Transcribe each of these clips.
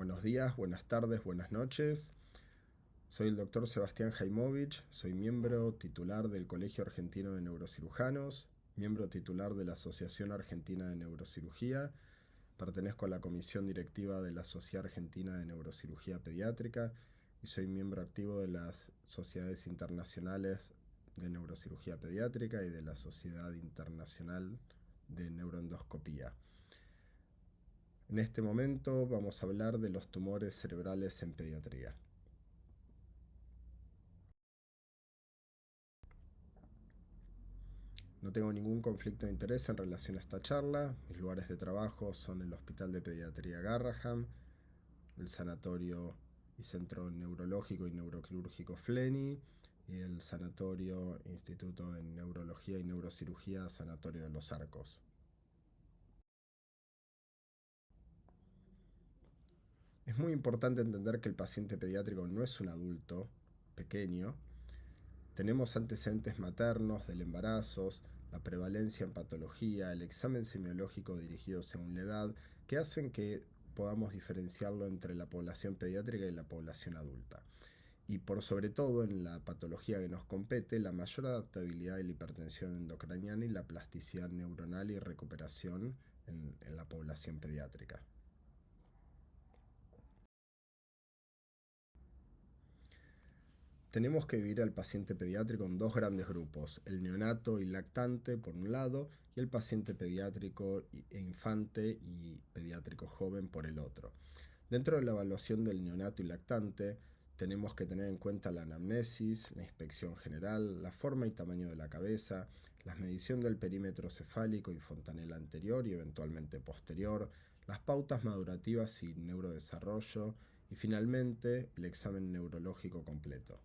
Buenos días, buenas tardes, buenas noches. Soy el doctor Sebastián Jaimovich, soy miembro titular del Colegio Argentino de Neurocirujanos, miembro titular de la Asociación Argentina de Neurocirugía, pertenezco a la comisión directiva de la Sociedad Argentina de Neurocirugía Pediátrica y soy miembro activo de las sociedades internacionales de neurocirugía pediátrica y de la Sociedad Internacional de Neuroendoscopía. En este momento vamos a hablar de los tumores cerebrales en pediatría. No tengo ningún conflicto de interés en relación a esta charla. Mis lugares de trabajo son el Hospital de Pediatría Garraham, el Sanatorio y Centro Neurológico y Neuroquirúrgico Fleni y el Sanatorio Instituto de Neurología y Neurocirugía Sanatorio de los Arcos. Es muy importante entender que el paciente pediátrico no es un adulto pequeño. Tenemos antecedentes maternos del embarazo, la prevalencia en patología, el examen semiológico dirigido según la edad, que hacen que podamos diferenciarlo entre la población pediátrica y la población adulta. Y por sobre todo en la patología que nos compete, la mayor adaptabilidad de la hipertensión endocraniana y la plasticidad neuronal y recuperación en la población pediátrica. Tenemos que dividir al paciente pediátrico en dos grandes grupos, el neonato y lactante por un lado y el paciente pediátrico e infante y pediátrico joven por el otro. Dentro de la evaluación del neonato y lactante tenemos que tener en cuenta la anamnesis, la inspección general, la forma y tamaño de la cabeza, la medición del perímetro cefálico y fontanela anterior y eventualmente posterior, las pautas madurativas y neurodesarrollo y finalmente el examen neurológico completo.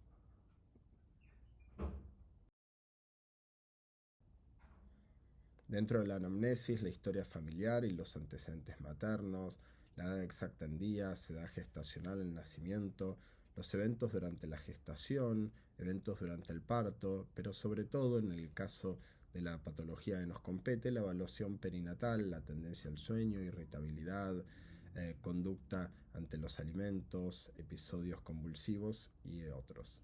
Dentro de la anamnesis, la historia familiar y los antecedentes maternos, la edad exacta en días, edad gestacional en nacimiento, los eventos durante la gestación, eventos durante el parto, pero sobre todo en el caso de la patología que nos compete, la evaluación perinatal, la tendencia al sueño, irritabilidad, conducta ante los alimentos, episodios convulsivos y otros.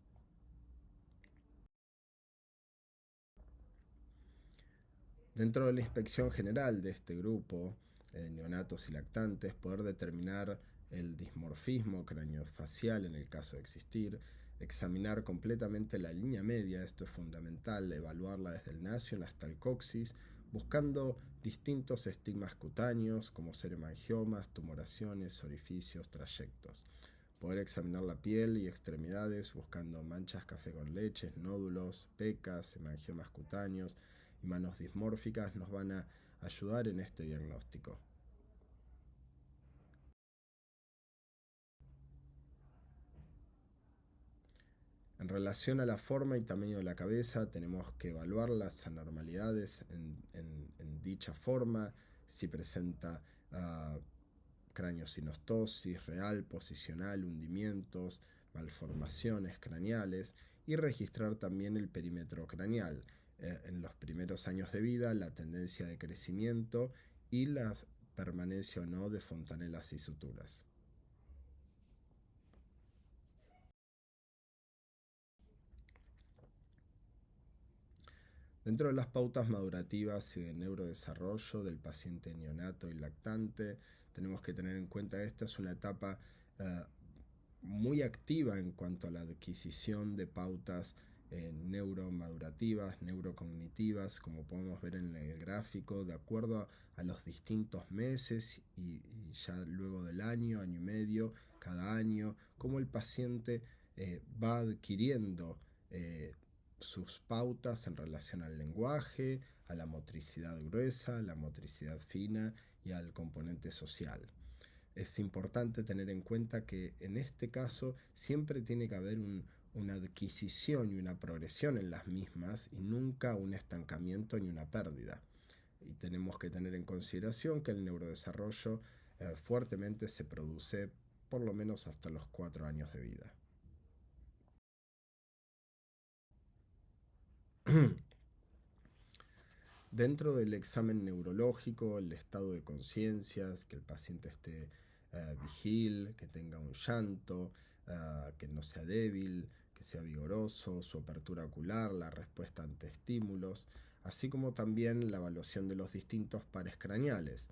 Dentro de la inspección general de este grupo, neonatos y lactantes, poder determinar el dismorfismo craneofacial en el caso de existir, examinar completamente la línea media, esto es fundamental, evaluarla desde el nasion hasta el coxis, buscando distintos estigmas cutáneos como ser hemangiomas, tumoraciones, orificios, trayectos. Poder examinar la piel y extremidades buscando manchas café con leche, nódulos, pecas, hemangiomas cutáneos, y manos dismórficas nos van a ayudar en este diagnóstico. En relación a la forma y tamaño de la cabeza, tenemos que evaluar las anormalidades en dicha forma, si presenta craniosinostosis real, posicional, hundimientos, malformaciones craneales y registrar también el perímetro craneal. En los primeros años de vida, la tendencia de crecimiento y la permanencia o no de fontanelas y suturas. Dentro de las pautas madurativas y de neurodesarrollo del paciente neonato y lactante, tenemos que tener en cuenta que esta es una etapa muy activa en cuanto a la adquisición de pautas neuromadurativas, neurocognitivas, como podemos ver en el gráfico, de acuerdo a los distintos meses y ya luego del año, año y medio, cada año, cómo el paciente va adquiriendo sus pautas en relación al lenguaje, a la motricidad gruesa, a la motricidad fina y al componente social. Es importante tener en cuenta que en este caso siempre tiene que haber una adquisición y una progresión en las mismas y nunca un estancamiento ni una pérdida. Y tenemos que tener en consideración que el neurodesarrollo fuertemente se produce por lo menos hasta los 4 años de vida. Dentro del examen neurológico, el estado de conciencia, que el paciente esté vigil, que tenga un llanto, que no sea débil, que sea vigoroso, su apertura ocular, la respuesta ante estímulos, así como también la evaluación de los distintos pares craneales.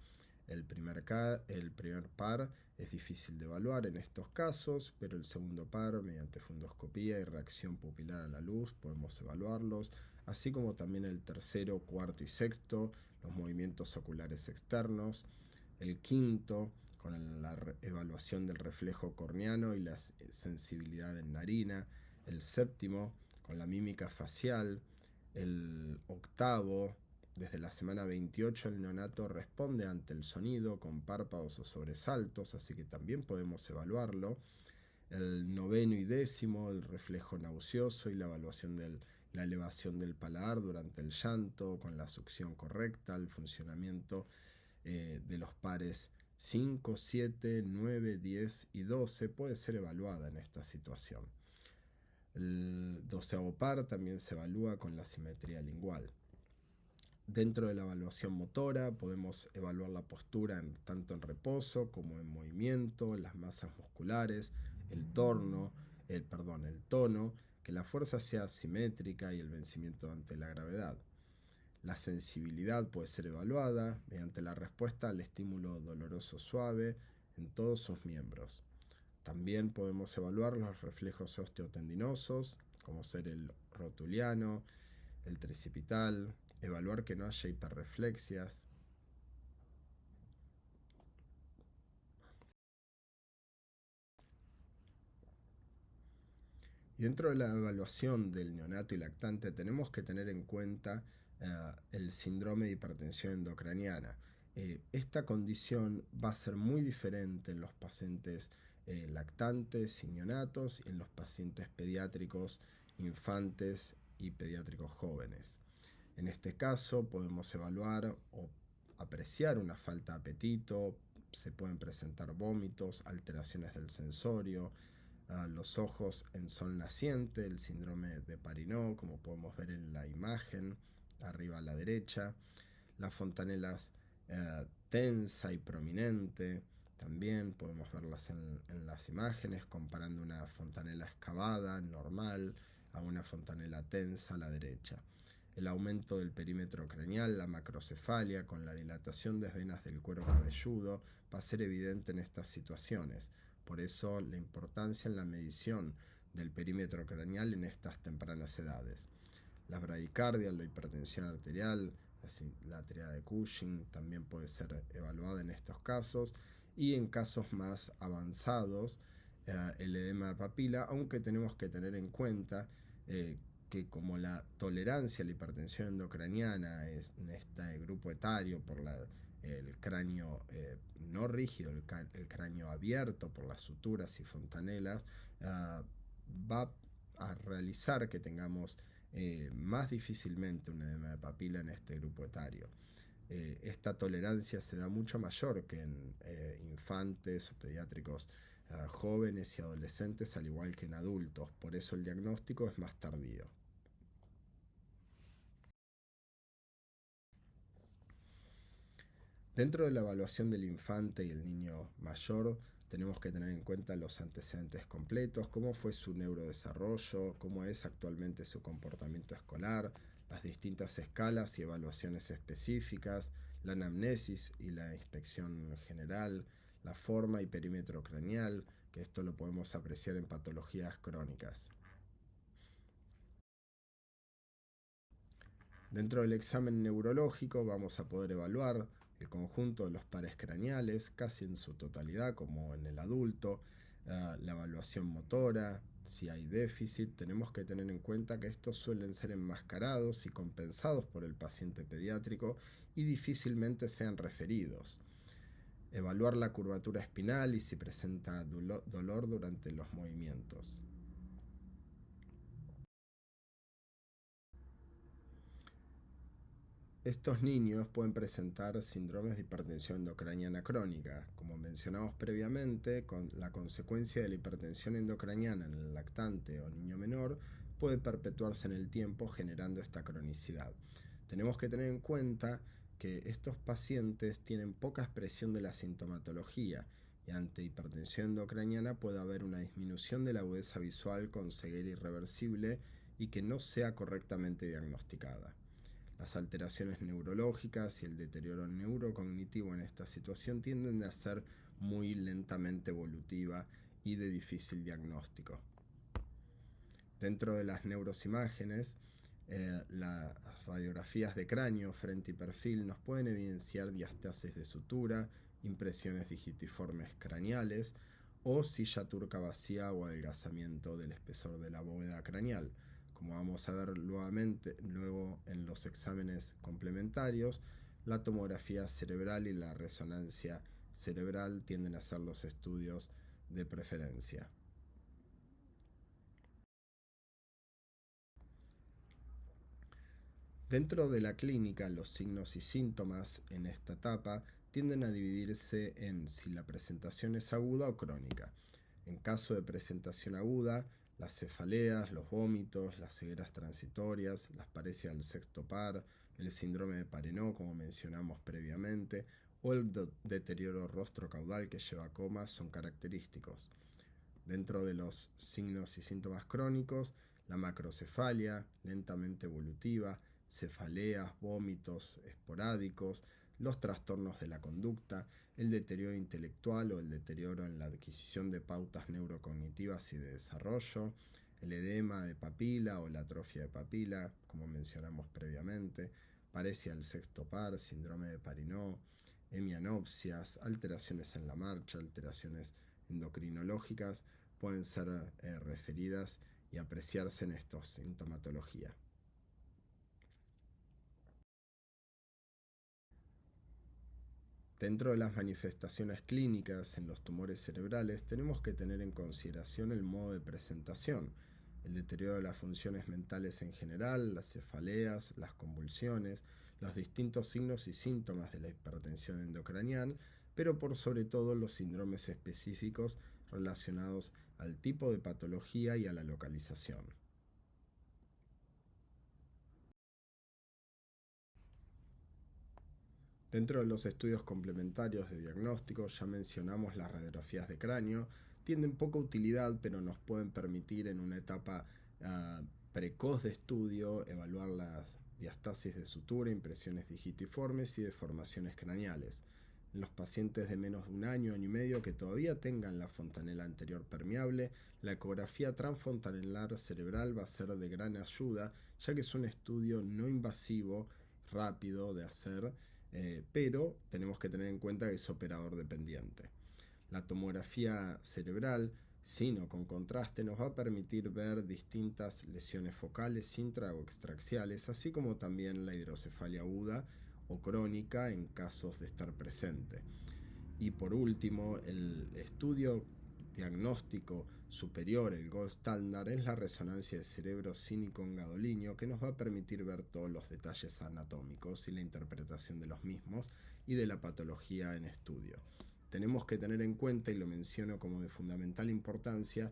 El primer par es difícil de evaluar en estos casos, pero el segundo par, mediante fundoscopía y reacción pupilar a la luz, podemos evaluarlos, así como también el tercero, cuarto y sexto, los movimientos oculares externos, el quinto, con la evaluación del reflejo corneano y la sensibilidad en narina, el séptimo, con la mímica facial, el octavo, desde la semana 28 el neonato responde ante el sonido con párpados o sobresaltos, así que también podemos evaluarlo. El noveno y décimo, el reflejo nauseoso y la evaluación de la elevación del paladar durante el llanto, con la succión correcta, el funcionamiento de los pares 5, 7, 9, 10 y 12 puede ser evaluada en esta situación. El doceavo par también se evalúa con la simetría lingual. Dentro de la evaluación motora podemos evaluar la postura tanto en reposo como en movimiento, las masas musculares, el tono, que la fuerza sea simétrica y el vencimiento ante la gravedad. La sensibilidad puede ser evaluada mediante la respuesta al estímulo doloroso suave en todos sus miembros. También podemos evaluar los reflejos osteotendinosos, como ser el rotuliano, el tricipital, evaluar que no haya hiperreflexias. Y dentro de la evaluación del neonato y lactante tenemos que tener en cuenta el síndrome de hipertensión endocraniana. Esta condición va a ser muy diferente en los pacientes lactantes y neonatos y en los pacientes pediátricos, infantes y pediátricos jóvenes. En este caso podemos evaluar o apreciar una falta de apetito, se pueden presentar vómitos, alteraciones del sensorio, los ojos en sol naciente, el síndrome de Parinot, como podemos ver en la imagen arriba a la derecha, las fontanelas tensa y prominente, también podemos verlas en las imágenes comparando una fontanela excavada normal a una fontanela tensa a la derecha. El aumento del perímetro craneal, la macrocefalia con la dilatación de venas del cuero cabelludo va a ser evidente en estas situaciones. Por eso la importancia en la medición del perímetro craneal en estas tempranas edades. La bradicardia, la hipertensión arterial, la triada de Cushing también puede ser evaluada en estos casos, y en casos más avanzados el edema de papila, aunque tenemos que tener en cuenta que como la tolerancia a la hipertensión endocraniana es en este grupo etario por el cráneo no rígido, el cráneo abierto por las suturas y fontanelas, va a realizar que tengamos más difícilmente un edema de papila en este grupo etario. Esta tolerancia se da mucho mayor que en infantes o pediátricos jóvenes y adolescentes, al igual que en adultos, por eso el diagnóstico es más tardío. Dentro de la evaluación del infante y el niño mayor, tenemos que tener en cuenta los antecedentes completos, cómo fue su neurodesarrollo, cómo es actualmente su comportamiento escolar, las distintas escalas y evaluaciones específicas, la anamnesis y la inspección general, la forma y perímetro craneal, que esto lo podemos apreciar en patologías crónicas. Dentro del examen neurológico vamos a poder evaluar el conjunto de los pares craneales, casi en su totalidad como en el adulto, la evaluación motora, si hay déficit. Tenemos que tener en cuenta que estos suelen ser enmascarados y compensados por el paciente pediátrico y difícilmente sean referidos. Evaluar la curvatura espinal y si presenta dolor durante los movimientos. Estos niños pueden presentar síndromes de hipertensión endocraniana crónica. Como mencionamos previamente, la consecuencia de la hipertensión endocraniana en el lactante o niño menor puede perpetuarse en el tiempo generando esta cronicidad. Tenemos que tener en cuenta que estos pacientes tienen poca expresión de la sintomatología y ante hipertensión endocraniana puede haber una disminución de la agudeza visual con ceguera irreversible y que no sea correctamente diagnosticada. Las alteraciones neurológicas y el deterioro neurocognitivo en esta situación tienden a ser muy lentamente evolutiva y de difícil diagnóstico. Dentro de las neurosimágenes, las radiografías de cráneo, frente y perfil nos pueden evidenciar diastasis de sutura, impresiones digitiformes craneales o silla turca vacía o adelgazamiento del espesor de la bóveda craneal. Como vamos a ver luego en los exámenes complementarios, la tomografía cerebral y la resonancia cerebral tienden a ser los estudios de preferencia. Dentro de la clínica, los signos y síntomas en esta etapa tienden a dividirse en si la presentación es aguda o crónica. En caso de presentación aguda, las cefaleas, los vómitos, las cegueras transitorias, las parecias del sexto par, el síndrome de Parenot, como mencionamos previamente, o el deterioro rostro-caudal que lleva a coma son característicos. Dentro de los signos y síntomas crónicos, la macrocefalia, lentamente evolutiva, cefaleas, vómitos esporádicos, los trastornos de la conducta, el deterioro intelectual o el deterioro en la adquisición de pautas neurocognitivas y de desarrollo, el edema de papila o la atrofia de papila, como mencionamos previamente, paresia del sexto par, síndrome de Parenot, hemianopsias, alteraciones en la marcha, alteraciones endocrinológicas pueden ser referidas y apreciarse en esta sintomatología. Dentro de las manifestaciones clínicas en los tumores cerebrales tenemos que tener en consideración el modo de presentación, el deterioro de las funciones mentales en general, las cefaleas, las convulsiones, los distintos signos y síntomas de la hipertensión endocranial, pero por sobre todo los síndromes específicos relacionados al tipo de patología y a la localización. Dentro de los estudios complementarios de diagnóstico ya mencionamos las radiografías de cráneo. Tienen poca utilidad, pero nos pueden permitir en una etapa precoz de estudio evaluar las diastasis de sutura, impresiones digitiformes y deformaciones craneales. En los pacientes de menos de un año, año y medio que todavía tengan la fontanela anterior permeable, la ecografía transfontanelar cerebral va a ser de gran ayuda, ya que es un estudio no invasivo, rápido de hacer, pero tenemos que tener en cuenta que es operador dependiente. La tomografía cerebral, sin o con contraste, nos va a permitir ver distintas lesiones focales, intra o extraxiales, así como también la hidrocefalia aguda o crónica en casos de estar presente. Y por último, el estudio diagnóstico superior, el gold standard, es la resonancia de cerebro cínico-gadolinio, que nos va a permitir ver todos los detalles anatómicos y la interpretación de los mismos y de la patología en estudio. Tenemos que tener en cuenta, y lo menciono como de fundamental importancia,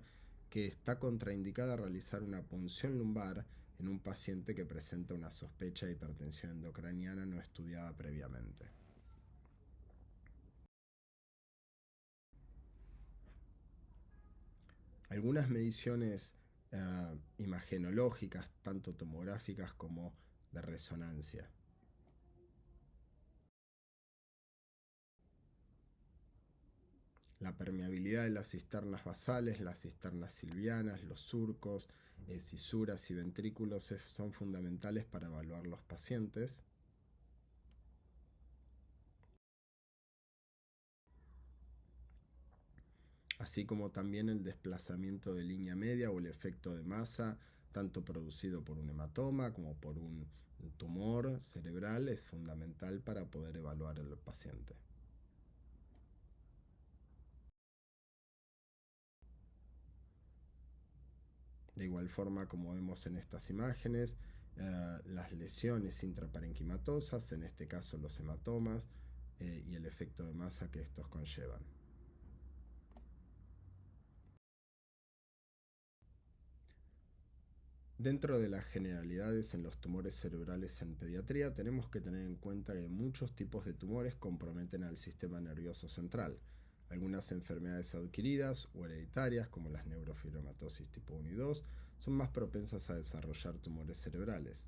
que está contraindicada realizar una punción lumbar en un paciente que presenta una sospecha de hipertensión endocraniana no estudiada previamente. Algunas mediciones imagenológicas, tanto tomográficas como de resonancia. La permeabilidad de las cisternas basales, las cisternas silvianas, los surcos, cisuras y ventrículos son fundamentales para evaluar los pacientes. Así como también el desplazamiento de línea media o el efecto de masa, tanto producido por un hematoma como por un tumor cerebral, es fundamental para poder evaluar al paciente. De igual forma, como vemos en estas imágenes, las lesiones intraparenquimatosas, en este caso los hematomas, y el efecto de masa que estos conllevan. Dentro de las generalidades en los tumores cerebrales en pediatría, tenemos que tener en cuenta que muchos tipos de tumores comprometen al sistema nervioso central. Algunas enfermedades adquiridas o hereditarias, como las neurofibromatosis tipo 1 y 2, son más propensas a desarrollar tumores cerebrales.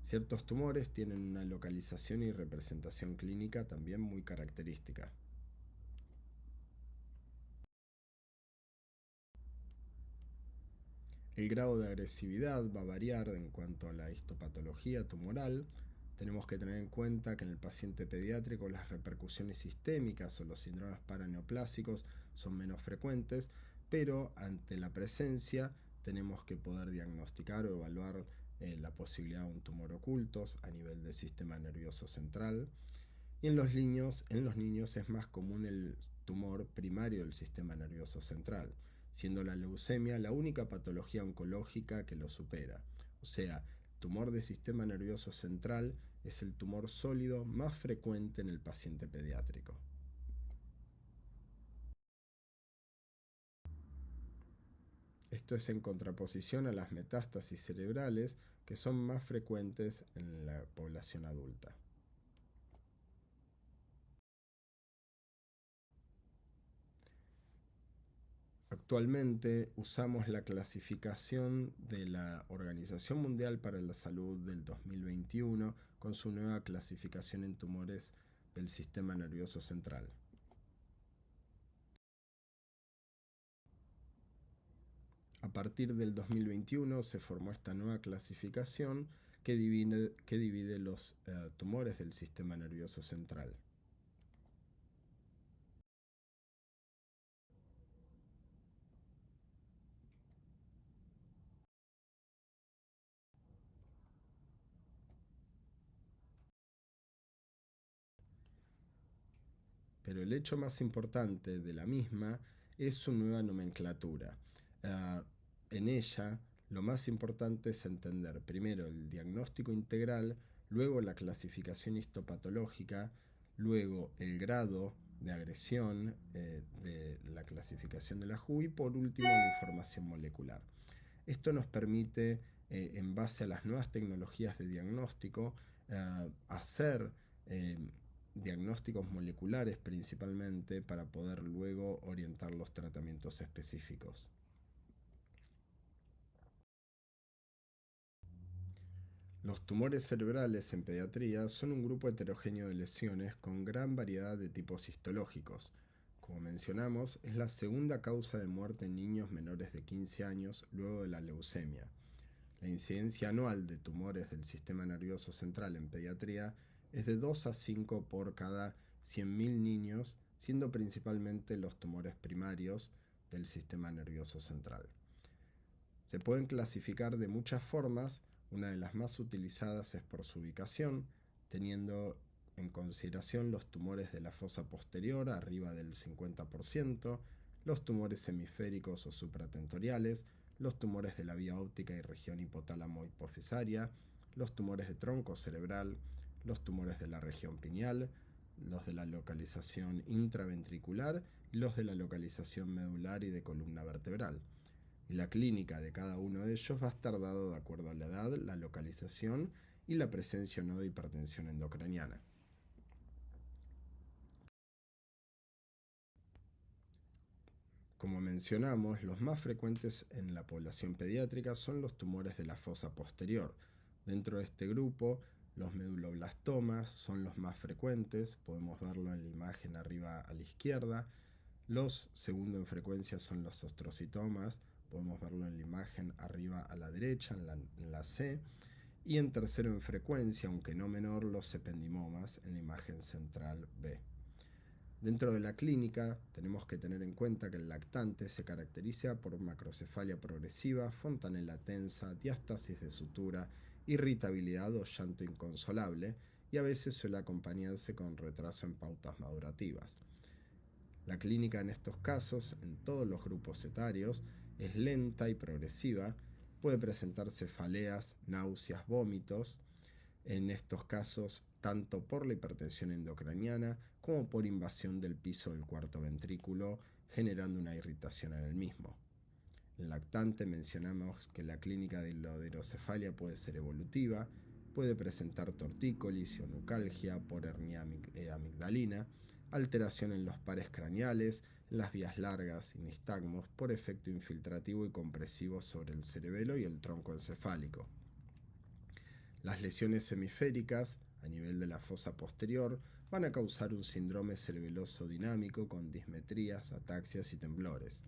Ciertos tumores tienen una localización y representación clínica también muy característica. El grado de agresividad va a variar en cuanto a la histopatología tumoral. Tenemos que tener en cuenta que en el paciente pediátrico las repercusiones sistémicas o los síndromes paraneoplásicos son menos frecuentes, pero ante la presencia tenemos que poder diagnosticar o evaluar la posibilidad de un tumor oculto a nivel del sistema nervioso central. Y en los niños es más común el tumor primario del sistema nervioso central, siendo la leucemia la única patología oncológica que lo supera. O sea, tumor del sistema nervioso central es el tumor sólido más frecuente en el paciente pediátrico. Esto es en contraposición a las metástasis cerebrales, que son más frecuentes en la población adulta. Actualmente usamos la clasificación de la Organización Mundial para la Salud del 2021 con su nueva clasificación en tumores del sistema nervioso central. A partir del 2021 se formó esta nueva clasificación que divide los tumores del sistema nervioso central. Pero el hecho más importante de la misma es su nueva nomenclatura. En ella, lo más importante es entender primero el diagnóstico integral, luego la clasificación histopatológica, luego el grado de agresión de la clasificación de la WHO y por último la información molecular. Esto nos permite, en base a las nuevas tecnologías de diagnóstico, hacer diagnósticos moleculares principalmente para poder luego orientar los tratamientos específicos. Los tumores cerebrales en pediatría son un grupo heterogéneo de lesiones con gran variedad de tipos histológicos. Como mencionamos, es la segunda causa de muerte en niños menores de 15 años luego de la leucemia. La incidencia anual de tumores del sistema nervioso central en pediatría es de 2 a 5 por cada 100.000 niños, siendo principalmente los tumores primarios del sistema nervioso central. Se pueden clasificar de muchas formas. Una de las más utilizadas es por su ubicación, teniendo en consideración los tumores de la fosa posterior arriba del 50%, los tumores hemisféricos o supratentoriales, los tumores de la vía óptica y región hipotálamo-hipofisaria, los tumores de tronco cerebral, los tumores de la región pineal, los de la localización intraventricular y los de la localización medular y de columna vertebral. Y la clínica de cada uno de ellos va a estar dado de acuerdo a la edad, la localización y la presencia o no de hipertensión endocraniana. Como mencionamos, los más frecuentes en la población pediátrica son los tumores de la fosa posterior. Dentro de este grupo, los meduloblastomas son los más frecuentes, podemos verlo en la imagen arriba a la izquierda. Los segundo en frecuencia son los ostrocitomas, podemos verlo en la imagen arriba a la derecha, en la C. Y en tercero en frecuencia, aunque no menor, los ependimomas en la imagen central B. Dentro de la clínica tenemos que tener en cuenta que el lactante se caracteriza por macrocefalia progresiva, fontanela tensa, diástasis de sutura, irritabilidad o llanto inconsolable, y a veces suele acompañarse con retraso en pautas madurativas. La clínica en estos casos, en todos los grupos etarios, es lenta y progresiva, puede presentar cefaleas, náuseas, vómitos, en estos casos tanto por la hipertensión endocraniana como por invasión del piso del cuarto ventrículo, generando una irritación en el mismo. En lactante mencionamos que la clínica de hiloderocefalia puede ser evolutiva, puede presentar tortícolis o nucalgia por hernia amigdalina, alteración en los pares craneales, en las vías largas y nistagmos por efecto infiltrativo y compresivo sobre el cerebelo y el tronco encefálico. Las lesiones hemisféricas, a nivel de la fosa posterior, van a causar un síndrome cerebeloso dinámico con dismetrías, ataxias y temblores.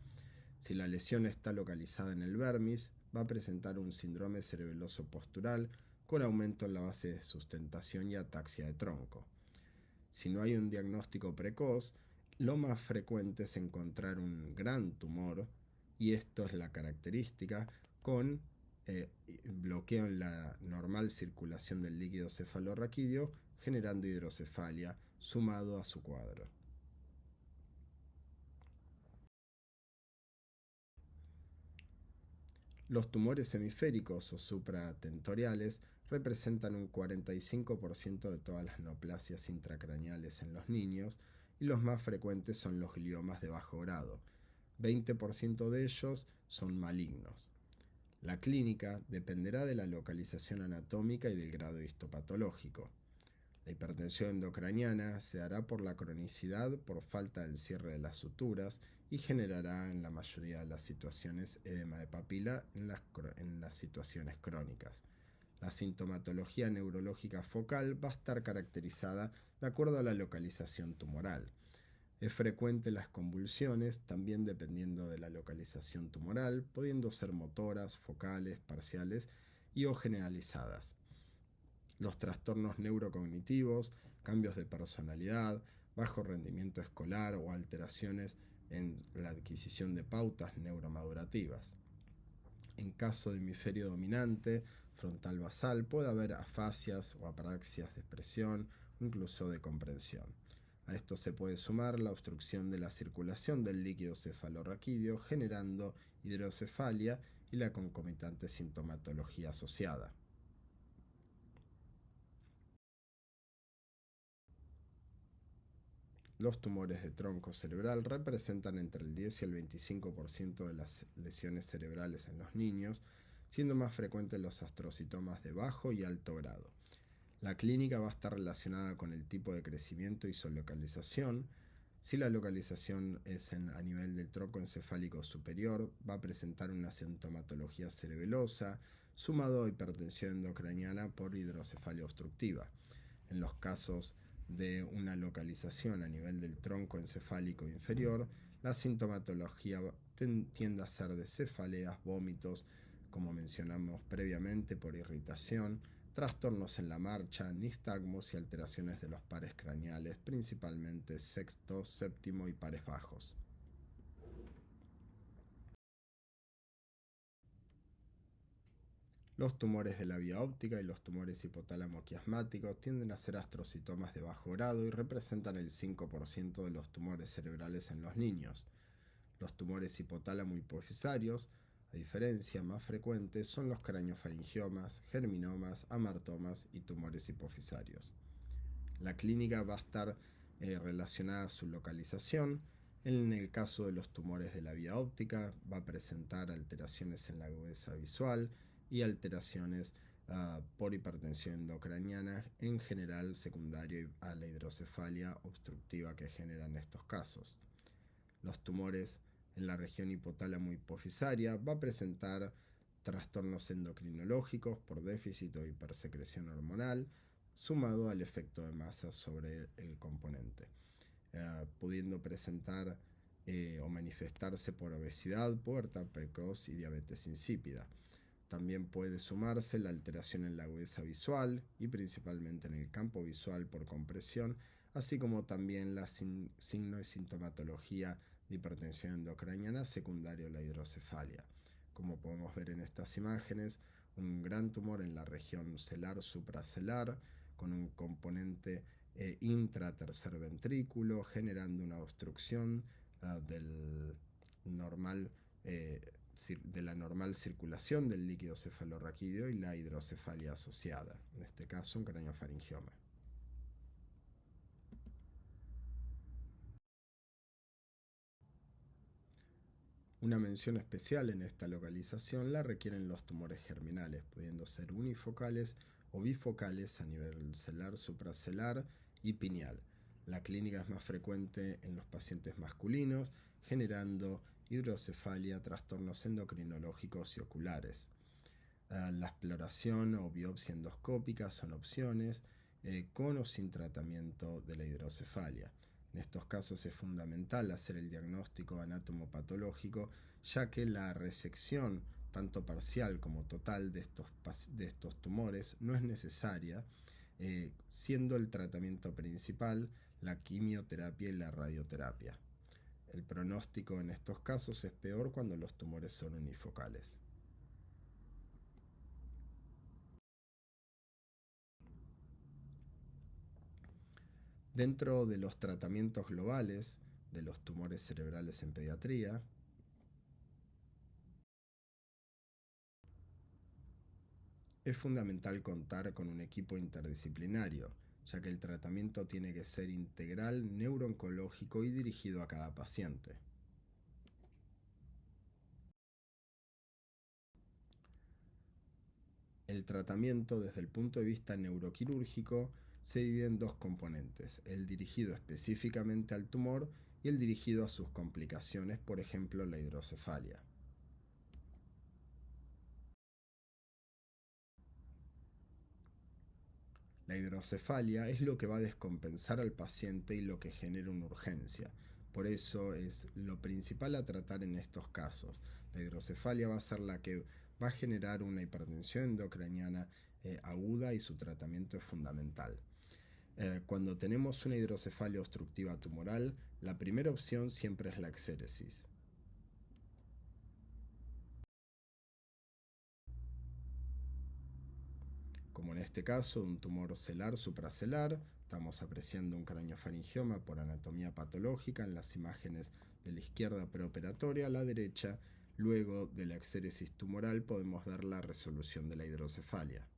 Si la lesión está localizada en el vermis, va a presentar un síndrome cerebeloso postural con aumento en la base de sustentación y ataxia de tronco. Si no hay un diagnóstico precoz, lo más frecuente es encontrar un gran tumor, y esto es la característica, con bloqueo en la normal circulación del líquido cefalorraquídeo, generando hidrocefalia, sumado a su cuadro. Los tumores hemisféricos o supratentoriales representan un 45% de todas las neoplasias intracraneales en los niños, y los más frecuentes son los gliomas de bajo grado. 20% de ellos son malignos. La clínica dependerá de la localización anatómica y del grado histopatológico. La hipertensión endocraniana se dará por la cronicidad por falta del cierre de las suturas y generará en la mayoría de las situaciones edema de papila en las situaciones crónicas. La sintomatología neurológica focal va a estar caracterizada de acuerdo a la localización tumoral. Es frecuente las convulsiones, también dependiendo de la localización tumoral, pudiendo ser motoras, focales, parciales y o generalizadas. Los trastornos neurocognitivos, cambios de personalidad, bajo rendimiento escolar o alteraciones en la adquisición de pautas neuromadurativas. En caso de hemisferio dominante, frontal basal, puede haber afasias o apraxias de expresión o incluso de comprensión. A esto se puede sumar la obstrucción de la circulación del líquido cefalorraquídeo, generando hidrocefalia y la concomitante sintomatología asociada. Los tumores de tronco cerebral representan entre el 10 y el 25% de las lesiones cerebrales en los niños, siendo más frecuentes los astrocitomas de bajo y alto grado. La clínica va a estar relacionada con el tipo de crecimiento y su localización. Si la localización es a nivel del tronco encefálico superior, va a presentar una sintomatología cerebelosa, sumado a hipertensión endocraniana por hidrocefalia obstructiva. En los casos de una localización a nivel del tronco encefálico inferior, la sintomatología tiende a ser de cefaleas, vómitos, como mencionamos previamente, por irritación, trastornos en la marcha, nistagmos y alteraciones de los pares craneales, principalmente sexto, séptimo y pares bajos. Los tumores de la vía óptica y los tumores hipotálamo-quiasmáticos tienden a ser astrocitomas de bajo grado y representan el 5% de los tumores cerebrales en los niños. Los tumores hipotálamo-hipofisarios, a diferencia más frecuentes, son los craneofaringiomas, germinomas, amartomas y tumores hipofisarios. La clínica va a estar relacionada a su localización. En el caso de los tumores de la vía óptica, va a presentar alteraciones en la agudeza visual y alteraciones por hipertensión endocraniana, en general secundario a la hidrocefalia obstructiva que generan estos casos. Los tumores en la región hipotálamo hipofisaria va a presentar trastornos endocrinológicos por déficit o hipersecreción hormonal, sumado al efecto de masa sobre el componente, pudiendo presentar o manifestarse por obesidad, pubertad precoz y diabetes insípida. También puede sumarse la alteración en la agudeza visual y principalmente en el campo visual por compresión, así como también la signo y sintomatología de hipertensión endocraniana secundario a la hidrocefalia. Como podemos ver en estas imágenes, un gran tumor en la región celar supracelar con un componente intratercer ventrículo, generando una obstrucción del normal de la normal circulación del líquido cefalorraquídeo y la hidrocefalia asociada, en este caso un craneofaringioma. Una mención especial en esta localización la requieren los tumores germinales, pudiendo ser unifocales o bifocales a nivel celar, supracelar y pineal. La clínica es más frecuente en los pacientes masculinos, generando hidrocefalia, trastornos endocrinológicos y oculares. La exploración o biopsia endoscópica son opciones, con o sin tratamiento de la hidrocefalia. En estos casos es fundamental hacer el diagnóstico anatomopatológico, ya que la resección, tanto parcial como total, de estos tumores no es necesaria, siendo el tratamiento principal la quimioterapia y la radioterapia. El pronóstico en estos casos es peor cuando los tumores son unifocales. Dentro de los tratamientos globales de los tumores cerebrales en pediatría, es fundamental contar con un equipo interdisciplinario, ya que el tratamiento tiene que ser integral, neurooncológico y dirigido a cada paciente. El tratamiento desde el punto de vista neuroquirúrgico se divide en dos componentes: el dirigido específicamente al tumor y el dirigido a sus complicaciones, por ejemplo la hidrocefalia. La hidrocefalia es lo que va a descompensar al paciente y lo que genera una urgencia. Por eso es lo principal a tratar en estos casos. La hidrocefalia va a ser la que va a generar una hipertensión endocraniana aguda, y su tratamiento es fundamental. Cuando tenemos una hidrocefalia obstructiva tumoral, la primera opción siempre es la exéresis. Como en este caso, un tumor celar supracelar, estamos apreciando un craniofaringioma por anatomía patológica en las imágenes de la izquierda preoperatoria. A la derecha, luego de la exéresis tumoral, podemos ver la resolución de la hidrocefalia.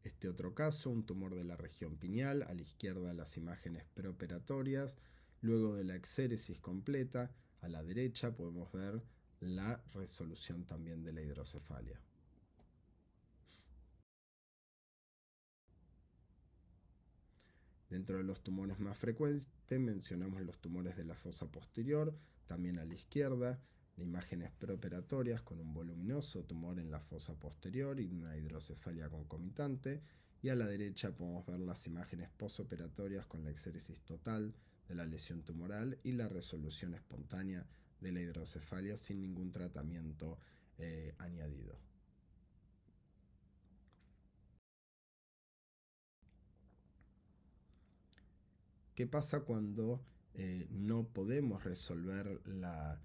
Este otro caso, un tumor de la región pineal, a la izquierda las imágenes preoperatorias, luego de la exéresis completa, a la derecha podemos ver la resolución también de la hidrocefalia. Dentro de los tumores más frecuentes mencionamos los tumores de la fosa posterior, también a la izquierda, las imágenes preoperatorias con un voluminoso tumor en la fosa posterior y una hidrocefalia concomitante, y a la derecha podemos ver las imágenes posoperatorias con la exéresis total de la lesión tumoral y la resolución espontánea de la hidrocefalia sin ningún tratamiento añadido. ¿Qué pasa cuando no podemos resolver la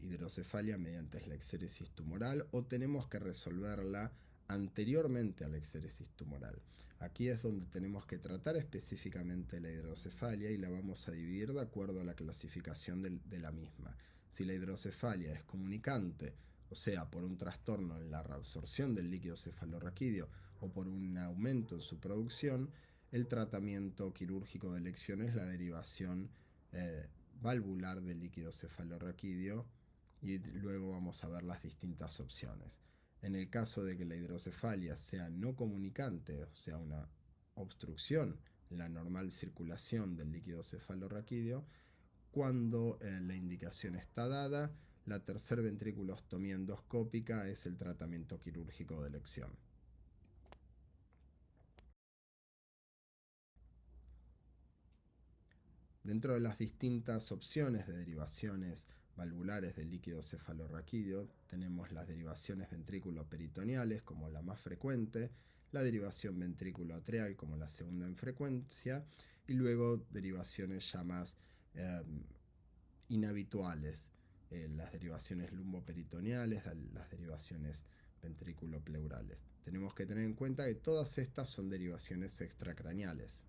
hidrocefalia mediante la exéresis tumoral, o tenemos que resolverla anteriormente a la exéresis tumoral? Aquí es donde tenemos que tratar específicamente la hidrocefalia y la vamos a dividir de acuerdo a la clasificación de la misma. Si la hidrocefalia es comunicante, o sea, por un trastorno en la reabsorción del líquido cefalorraquídeo o por un aumento en su producción, el tratamiento quirúrgico de elección es la derivación valvular del líquido cefalorraquídeo, y luego vamos a ver las distintas opciones. En el caso de que la hidrocefalia sea no comunicante, o sea, una obstrucción en la normal circulación del líquido cefalorraquídeo, cuando la indicación está dada, la tercer ventriculostomía endoscópica es el tratamiento quirúrgico de elección. Dentro de las distintas opciones de derivaciones valvulares del líquido cefalorraquídeo, tenemos las derivaciones ventrículo-peritoneales como la más frecuente, la derivación ventrículo-atrial como la segunda en frecuencia, y luego derivaciones ya más inhabituales, las derivaciones lumboperitoneales, las derivaciones ventrículo-pleurales. Tenemos que tener en cuenta que todas estas son derivaciones extracraneales.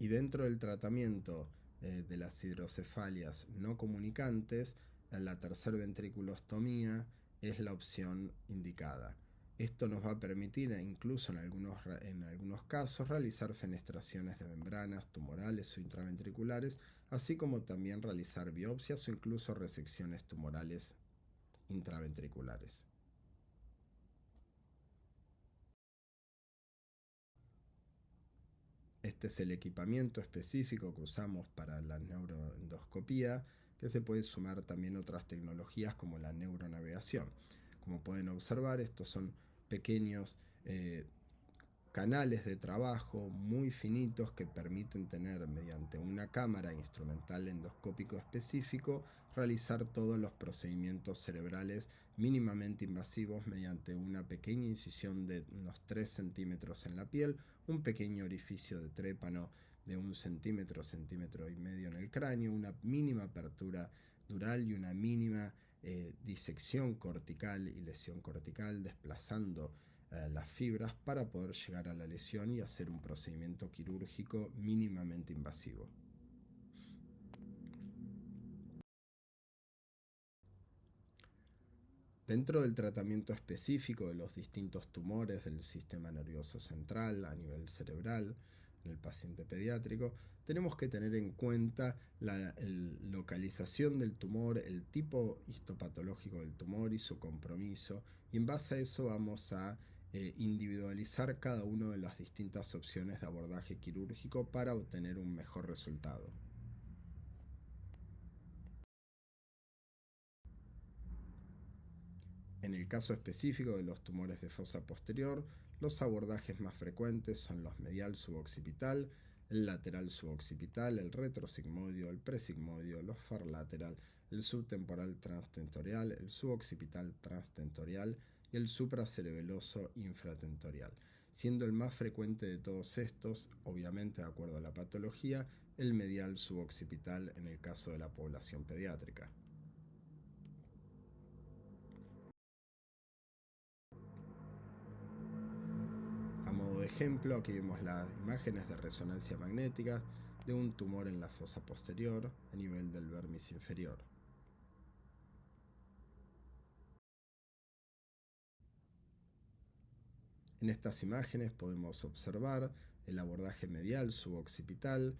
Y dentro del tratamiento de las hidrocefalias no comunicantes, la tercer ventriculostomía es la opción indicada. Esto nos va a permitir, incluso en algunos casos, realizar fenestraciones de membranas tumorales o intraventriculares, así como también realizar biopsias o incluso resecciones tumorales intraventriculares. Este es el equipamiento específico que usamos para la neuroendoscopía, que se puede sumar también otras tecnologías como la neuronavegación. Como pueden observar, estos son pequeños canales de trabajo muy finitos que permiten tener, mediante una cámara instrumental endoscópico específico, realizar todos los procedimientos cerebrales mínimamente invasivos mediante una pequeña incisión de unos 3 centímetros en la piel, un pequeño orificio de trépano de 1 centímetro, centímetro y medio en el cráneo, una mínima apertura dural y una mínima disección cortical y lesión cortical, desplazando las fibras para poder llegar a la lesión y hacer un procedimiento quirúrgico mínimamente invasivo. Dentro del tratamiento específico de los distintos tumores del sistema nervioso central a nivel cerebral en el paciente pediátrico, tenemos que tener en cuenta la localización del tumor, el tipo histopatológico del tumor y su compromiso, y en base a eso vamos a individualizar cada una de las distintas opciones de abordaje quirúrgico para obtener un mejor resultado. En el caso específico de los tumores de fosa posterior, los abordajes más frecuentes son los medial suboccipital, el lateral suboccipital, el retrosigmoideo, el presigmoideo, los farlateral, el subtemporal transtentorial, el suboccipital transtentorial y el supracerebeloso infratentorial, siendo el más frecuente de todos estos, obviamente de acuerdo a la patología, el medial suboccipital en el caso de la población pediátrica. A modo de ejemplo, aquí vemos las imágenes de resonancia magnética de un tumor en la fosa posterior a nivel del vérmis inferior. En estas imágenes podemos observar el abordaje medial suboccipital,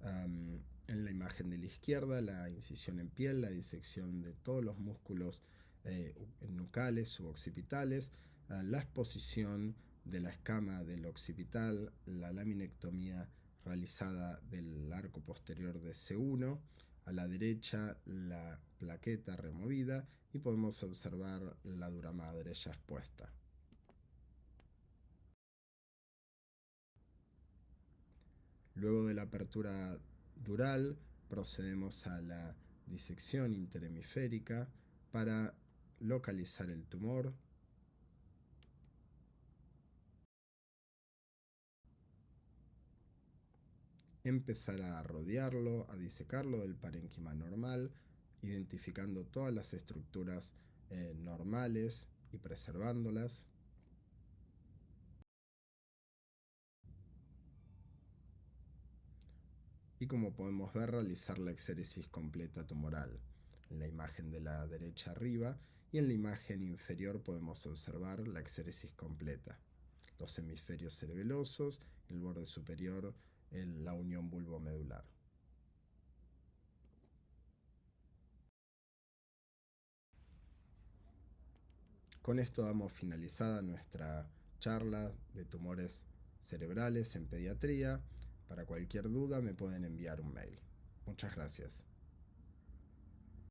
en la imagen de la izquierda la incisión en piel, la disección de todos los músculos nucales suboccipitales, la exposición de la escama del occipital, la laminectomía realizada del arco posterior de C1, a la derecha la plaqueta removida y podemos observar la dura madre ya expuesta. Luego de la apertura dural procedemos a la disección interhemisférica para localizar el tumor. Empezar a rodearlo, a disecarlo del parénquima normal, identificando todas las estructuras normales y preservándolas. Y como podemos ver, realizar la exéresis completa tumoral. En la imagen de la derecha arriba y en la imagen inferior podemos observar la exéresis completa. Los hemisferios cerebelosos, el borde superior, la unión bulbomedular. Con esto damos finalizada nuestra charla de tumores cerebrales en pediatría. Para cualquier duda me pueden enviar un mail. Muchas gracias.